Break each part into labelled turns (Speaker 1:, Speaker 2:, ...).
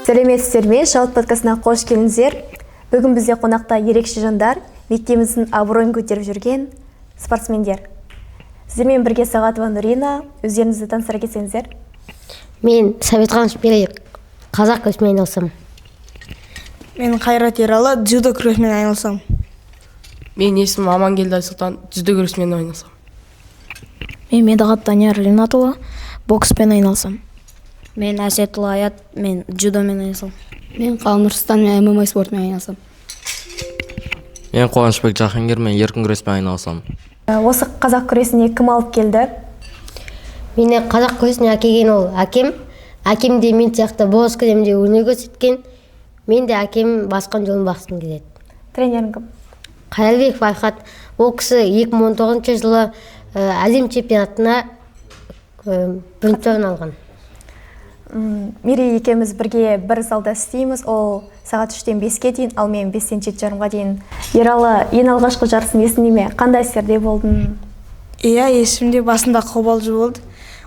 Speaker 1: Сәлеметсіздер ме? Шалт подкастына қош келдіңіздер. Бүгін бізде қонақта ерекше жандар, мектебіміздің абыройын көтеріп жүрген спортсмендер. Сіздермен бірге Сағатова Нурина, өздеріңізді таныстыра кетсеңіздер.
Speaker 2: Мен Сәбитхан Шпилек, қазақ күресімен айналысамын.
Speaker 3: Мен Қайрат Ералы, дзюдо күресімен айналысамын.
Speaker 4: Мен есімім Амангелді Айсұлтан, дзюдо күресімен айналысамын.
Speaker 5: Мен Медағат Данияр Ринатұлы, бокспен айналысамын.
Speaker 6: Мен Әсетұлы Аят, мен дзюдомен айналысамын.
Speaker 7: Мен Қалым Нұрсұлтан, мен ММА спортымен айналысамын.
Speaker 8: Мен Қуанышбек Жахангер, мен еркін күреспен айналысамын.
Speaker 1: Осы қазақ күресіне кім алып келді?
Speaker 2: Мені қазақ күресіне әкелген ол әкем. Әкем де мен сияқты бокс кілемде өнер көрсеткен. Мен де әкем басқан жолын бақсын келеді.
Speaker 1: Тренерің кім?
Speaker 2: Қайырбеков Айхат, ол кісі 2019 жылы әлем чемпионатына бірінші орын алған.
Speaker 1: Мерей екеуміз бірге бір залда істейміз. Ол сағат 3-тен 5-ке дейін, ал мен 5-тен 7:30-ға дейін. Ералы, ең алғашқы жарысын есіңде ме? Қандай әсерде болдың?
Speaker 3: Иә, есімде басында қобалжу болды.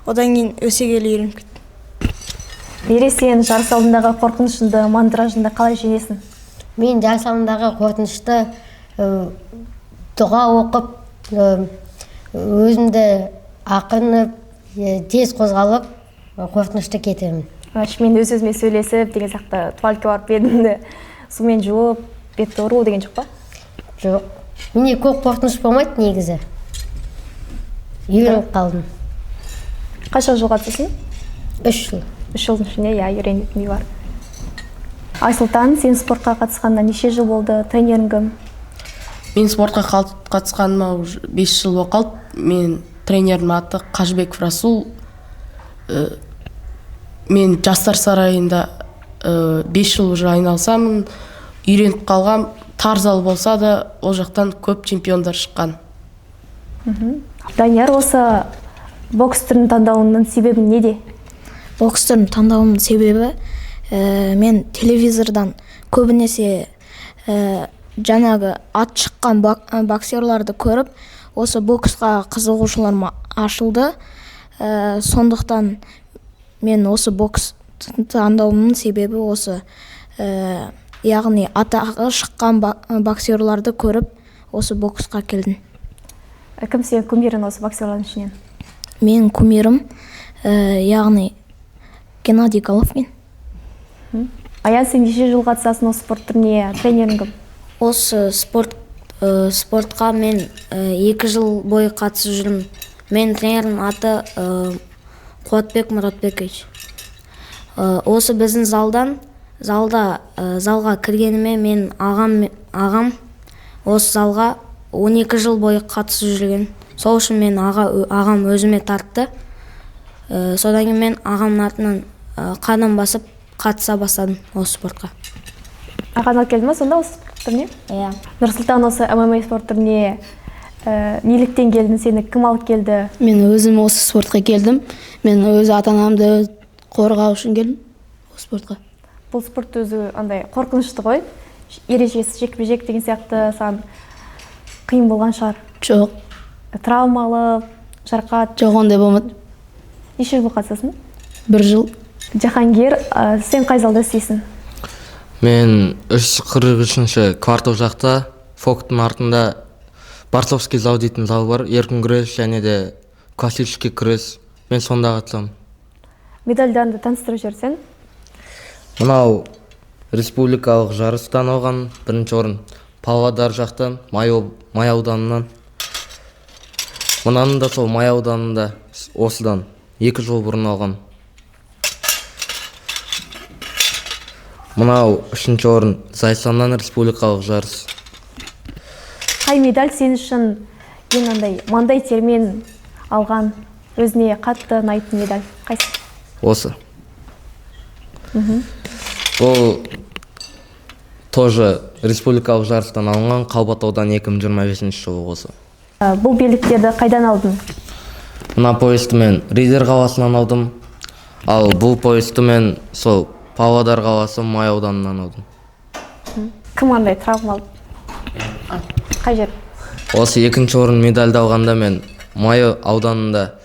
Speaker 3: Одан кейін өсе келе үйреніп кеттім.
Speaker 1: Мерей, сен жарыс алдындағы қорқынышыңды, мандражыңды қалай жеңесің?
Speaker 2: Мен жарыс алдындағы қорқынышты дұға оқып, өзімді ақырынып, тез қозғалып, қорқынышты кетемін.
Speaker 1: Мен өз-өзіме сөйлесіп, деген сияқты туалетке барып бетімді сумен жуып, бетті ұру деген жоқ па?
Speaker 2: Жоқ. Менде көп қорқыныш болмайды негізі. Үйреніп қалдым.
Speaker 1: Қанша жылға қатысасың?
Speaker 2: 3 жыл.
Speaker 1: 3 жылдың ішінде, үйренетіндей бар. Айсұлтан, сен спортқа қатысқанда неше жыл болды? Тренерің кім?
Speaker 4: Мен спортқа қатысқаныма 5 жыл болып қалды. Мен тренерім аты Қажыбеков Расул. Мен жастар сарайында 5 жыл уже айналысамын. Үйреніп қалғам, тар зал болса да, ол жақтан көп чемпиондар шыққан.
Speaker 1: Данияр, осы бокс түрін таңдауының себебі неде?
Speaker 5: Бокс түрін таңдауымның себебі мен телевизордан көбінесе жаңағы ат шыққан боксерларды көріп, осы боксқа қызығушыларым ашылды. Сондықтан мен осы бокс таңдауымның себебі осы, яғни атағы шыққан боксерларды көріп, осы боксқа келдім.
Speaker 1: Кім сен кумирің осы боксерлардың ішінен?
Speaker 5: Мен кумирім, яғни Геннадий Головкин.
Speaker 1: Аян, сен неше жыл қатысасың осы спорт түріне? Тренерің кім?
Speaker 6: Осы спортқа мен 2 жыл бойы қатысып жүрмін. Мен тренерім аты Қуатбек Мұратбекович. Осы біздің залға кіргеніме мен ағам осы залға 12 жыл бойы қатысып жүрген. Сол үшін мен ағам өзіме тартты. Содан кейін мен ағамның артынан қадам басып қатыса бастадым осы спортқа.
Speaker 1: Аған алып келді ма сонда осы спорт түріне?
Speaker 6: Иә.
Speaker 1: Нұрсұлтан, осы ММА спорт түріне неліктен келдің? Сені кім алып келді?
Speaker 7: Мен өзім осы спортқа келдім. Мен өз ата-анамды қорғау үшін келдім осы спортқа.
Speaker 1: Бұл спорт өзі андай қорқынышты ғой. Ережесі жекпе-жек деген сияқты саған қиын болған шығар.
Speaker 7: Жоқ.
Speaker 1: Травмалы, жарақат.
Speaker 7: Жоқ, ондай болмады.
Speaker 1: Неше жыл қатысасың?
Speaker 7: 1 жыл.
Speaker 1: Жахангер, сен қай залда істейсің?
Speaker 8: Мен 343-ші квартал жақта, Фоктың артында Барцовский зал дейтін зал бар, еркін күрес және де классический күрес. Мен сонда қатысамын.
Speaker 1: Медальдарды таныстырып жіберсең?
Speaker 8: Мынау республикалық жарыстан алған 1-ші орын. Павлодар жақтан, Май ауданынан. Мынаның да сол Май ауданында осыдан 2 жыл бұрын алған. Мынау 3-ші орын, Зайсаннан республикалық жарыс.
Speaker 1: Қай медаль сен үшін ең маңдай термен алған, өзіне қатты ұнайтын медаль? Қайсы?
Speaker 8: Осы. Бұл тоже республикалық жарыстан алынған, Қалбатаудан 2025 жылы осы.
Speaker 1: Бұл белдіктерді қайдан алдың?
Speaker 8: Мына поезды мен Ридер қаласынан алдым, ал бұл поезды мен сол Павлодар қаласы Май ауданынан алдым.
Speaker 1: Кім андай травма алды? Қай жер?
Speaker 8: Осы 2-ші орын медальді алғанда мен Май ауданында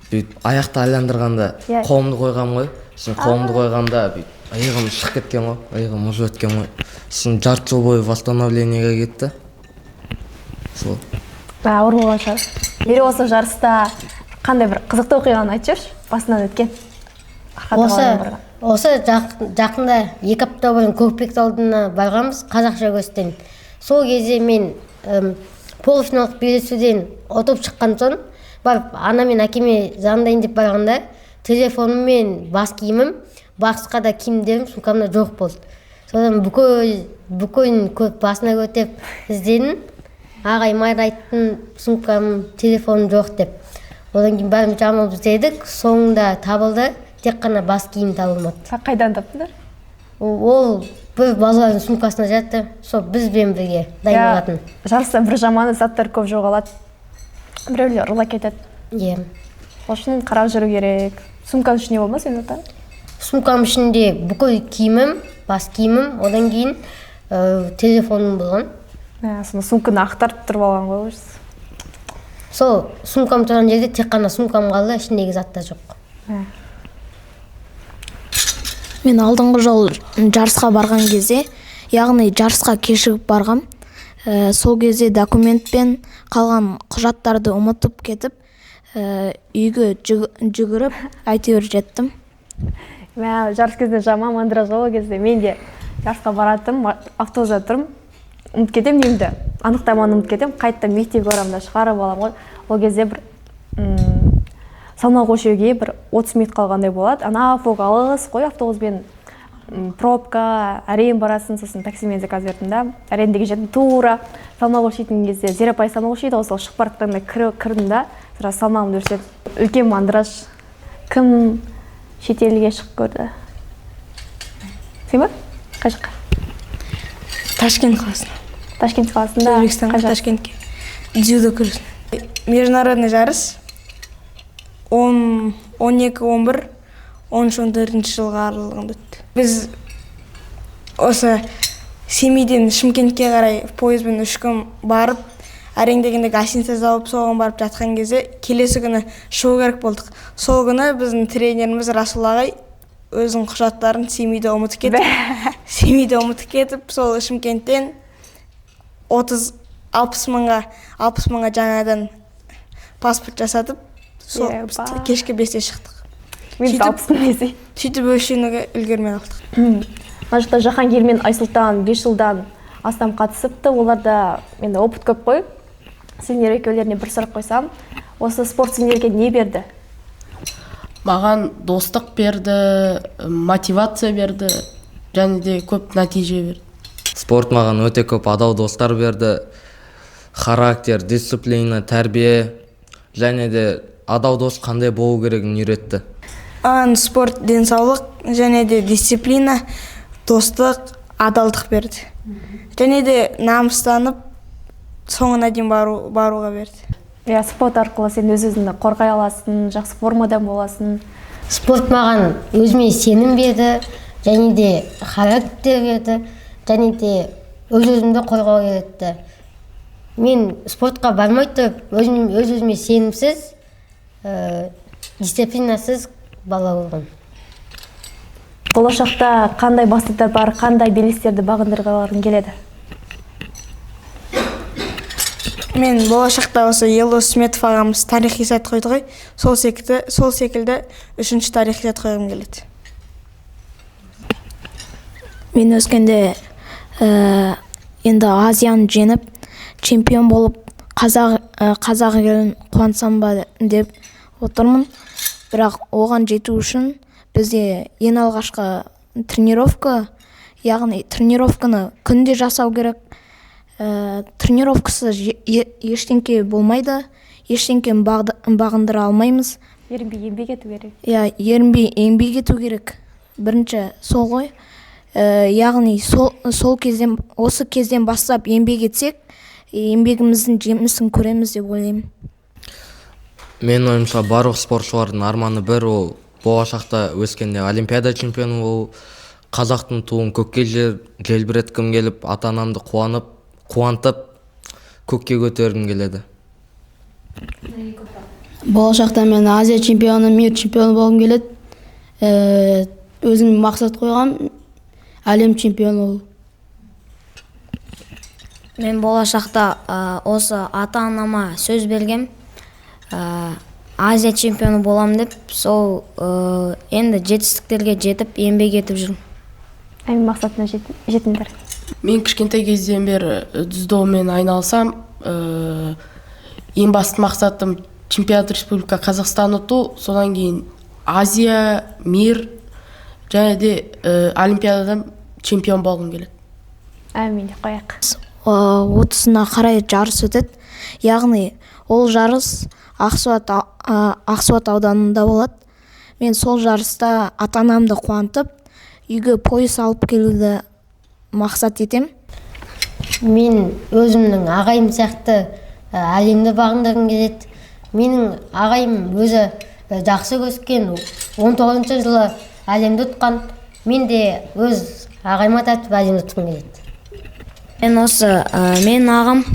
Speaker 8: аяқты айландырғанда қолымды қойғам ғой. Қолымды қойғанда Аяғым шығып кеткен ғой, аяғым ұзып өткен ғой. Сосын жарты жыл бойы восстановлениеге кетті. Сол.
Speaker 1: Ауыр болған шығар. Ері осы жарыста қандай бір қызықты оқиғаны айтып жүрші, басынан өткен.
Speaker 2: Осы жақында 2 апта бұрын Көкпек алдына барғанбыз қазақша көрсетен. Сол кезде мен полуфиналдық белдесуден ұтып шыққан соң барып ана мен әкеме звондайын деп барғанда телефоным мен бас киімім, басқа да киімдерім сумкамда жоқ болды. Содан бүкіл көп басына көтеп іздедім. Ағайыма айттым, сумкам, телефоным жоқ деп. Одан кейін бәрін жамылып іздедік, соңында табылды, тек қана бас киім табылмады.
Speaker 1: Қайдан таптыңдар?
Speaker 2: Ол бір балалардың сумкасына жатты, сол бізбен бірге дайындалатын.
Speaker 1: Жарыста бір жаманы заттар көп жоғалады. Біреулер ұрлап кетеді.
Speaker 2: Иә.
Speaker 1: Ол үшін қарап жүру керек. Сумканың ішінде болмас енді отар?
Speaker 2: Сумкам ішінде бүкіл киімім, бас киімім, одан кейін телефоным болған.
Speaker 1: Соны сумканы ақтарып тұрып алған ғой өзі.
Speaker 2: Сол сумкам тұрған жерде тек қана сумкам қалды, ішіндегі заттар жоқ.
Speaker 5: Мен алдыңғы жол жарысқа барған кезде, яғни жарысқа кешігіп барғам. Сол кезде документпен қалған құжаттарды ұмытып кетіп, үйге жүгіріп әйтеуір жеттім.
Speaker 1: Жарыс кезінде жаман мандыраж ол кезде мен де жарысқа баратым, автобуста тұрым. Ұмытып кетем немді, анықтаманы ұмытып кетем, қайттан мектеп орамда шығарып алам ғой. Ол кезде бір салмақ өлшеуге бір 30 минут қалғандай болады. Ана фок алыс қой, автобуспен пробка, әрең барасын, сосын таксимен заказ бердім да. Әрендегі жеттім тура. Салмақ өлшейтін кезде 0,5 салмақ өлшейді, осы шығып бара кірдім да, салмағымды өлшеп. Үлкен мандыраж. Кім шетелге шығып көрді? Сен ба? Қай жаққа?
Speaker 3: Ташкент қаласына.
Speaker 1: Ташкент қаласында?
Speaker 3: Өзбекстанға, Ташкентке. Дзюдо күресіне. Международный жарыс 12, 11, 13-14 жылға аралығында өтті. Біз осы Семейден Шымкентке қарай пойызбен 3 күн барып, әрең дегенде гостиница алып соған барып жатқан кезде келесі күні шығу керек болдық. Сол күні біздің тренеріміз Расул ағай өзінің құжаттарын Семейде ұмытып кетіп, сол Шымкенттен 60 мыңға жаңадан паспорт жасатып, сол кешке 5-те шықтық.
Speaker 1: Мен 60 мың
Speaker 3: сөйтіп өлшенуге үлгермей қалдық.
Speaker 1: Мына жақта Жахангер мен Айсұлтан 5 жылдан астам қатысыпты. Оларда енді опыт көп қой. Сендер екеулеріне бір сұрақ қойсам, осы спорт сендерге не берді?
Speaker 4: Маған достық берді, мотивация берді, және де көп нәтиже берді.
Speaker 8: Спорт маған өте көп адал достар берді, характер, дисциплина, тәрбие, және де адал дос қандай болу керегін үйретті.
Speaker 3: Спорт денсаулық, және де дисциплина, достық, адалдық берді. Және де намыстанып, соңына дейін баруға берді.
Speaker 1: Спорт арқылы сен өз-өзіңді қорғай аласың, жақсы формадан боласың.
Speaker 2: Спорт маған өзіме сенім берді, және де характер берді, және де өз-өзімді қорғауға үйретті. Мен спортқа бармай тұрып, өз-өзіме сенімсіз, дисциплинасыз бала болдым.
Speaker 1: Болашақта қандай мақсаттар бар, қандай белестерді бағындырғыларың келеді?
Speaker 3: Мен болашақта осы Елдос Сметов ағамыз тарихи сайт қойды ғой, сол секілді 3-ші тарихи сайт қойғым келеді.
Speaker 5: Мен өскенде енді Азияны жеңіп, чемпион болып, қазақ елін қуантсам ба деп отырмын. Бірақ оған жету үшін бізде ең алғашқы тренировка, яғни тренировканы күнде жасау керек. Тренировкасы ештеңке болмайды, ештеңкені бағындыра алмаймыз.
Speaker 1: Ерінбей еңбек ету керек.
Speaker 5: Ерінбей еңбек ету керек. Бірінші сол ғой. Яғни осы кезден бастап еңбек етсек, еңбегіміздің жемісін көреміз деп ойлаймын.
Speaker 8: Мен ойымша барлық спортшылардың арманы бір, ол болашақта өскенде олимпиада чемпионы болу, қазақтың туын көкке желбіреткім келіп, ата-анамды қуантып, көкке көтергім келеді.
Speaker 7: Болашақта мен Азия чемпионы, мир чемпионы болғым келеді. өзім мақсат қойған әлем чемпионы болу.
Speaker 6: Мен болашақта осы ата-анама сөз бергем, Азия чемпионы болам деп, сол енді жетістіктерге жетіп, еңбек етіп жүрмін.
Speaker 1: Әмин мақсатына жетіңдер.
Speaker 4: Мен кішкентай кезден бері дзюдомен айналсам, ең басты мақсатым чемпионат республика Қазақстан ұту, содан кейін Азия, мир және де олимпиададан чемпион болғым келеді.
Speaker 1: Әмин деп қояйық.
Speaker 5: 30-ына қарай жарыс өтеді. Яғни ол жарыс Ақсуат ауданында болады. Мен сол жарыста ата-анамды қуантып, үйге пойыз алып келуді мақсат етем.
Speaker 2: Мен өзімнің ағайым сияқты әлемді бағындырғым келеді. Менің ағайым өзі жақсы өскен, 19 жылы әлемді ұтқан. Мен де өз ағайыма тартып әлемді ұтқым келеді.
Speaker 6: Мен ағам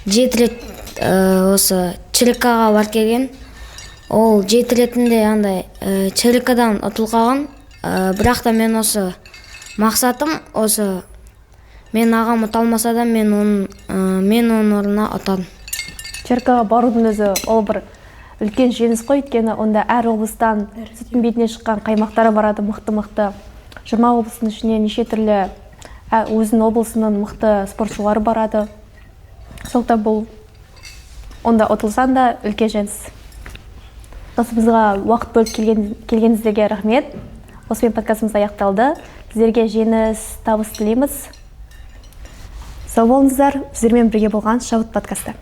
Speaker 6: 7 рет осы ЧРК-ға барып келген. Ол 7 ретінде андай ЧРК-дан ұтылған. Бірақ та мен осы мақсатым осы мен ағам ұталмаса да мен оның орнына ұтадым.
Speaker 1: ЧРК-ға барудың өзі ол бір үлкен жеңіс қой, өйткені онда әр облыстан сүттің бетіне шыққан қаймақтары барады, мықты-мықты. 20 облыстың ішіне неше түрлі өзінің облысының мықты спортшылары барады. Сондықтан бұл онда ұтылсан да үлкен жеңіс. Біздің уақыт бөліп келгеніңіздерге рахмет. Осымен подкастымыз аяқталды. Сіздерге жеңіс, табыс тілейміз. Сау болыңыздар. Сіздермен бірге болған Шабыт подкасты.